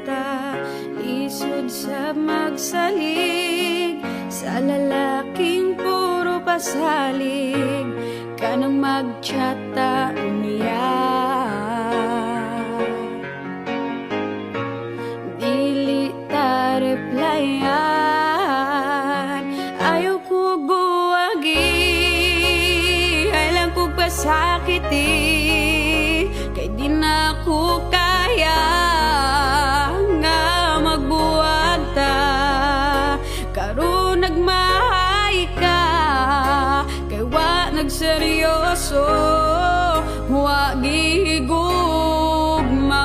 ta isod sa magsalig sa lalaking puro pasalig kanang mag-chat ta unya. Dili ta replyan, ayaw ko guwagi, ay lang ko pasakiti, kay di na ko kaya nga magbuwag ta. Karon nagmahay ka, kay wa nagseryoso, wa gihigugma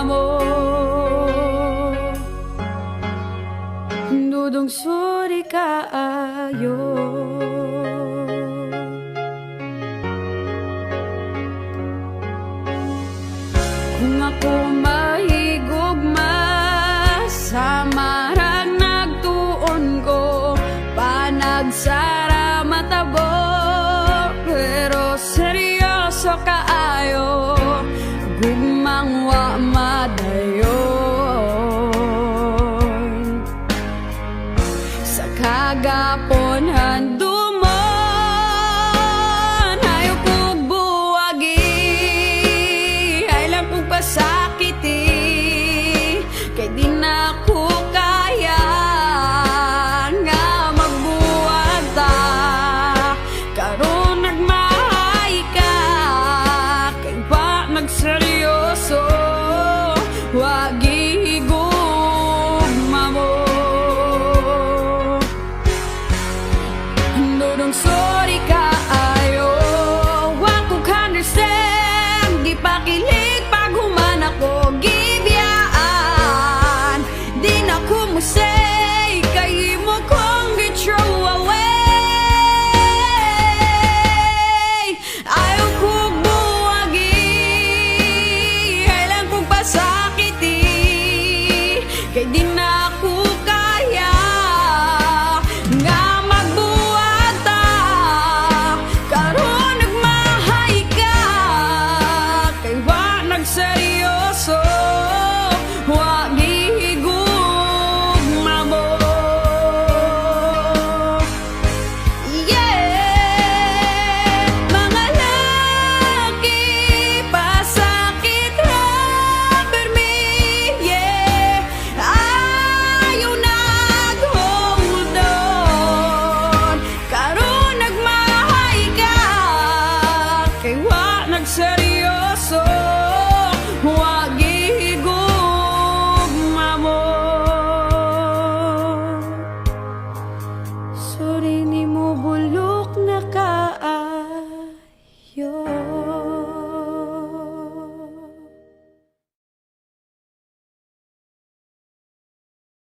mo. Dudong sorry kaayo. Kung ako mahigugma sa marag nagtuon ko, panagsara matabo, pero seryoso kaayo.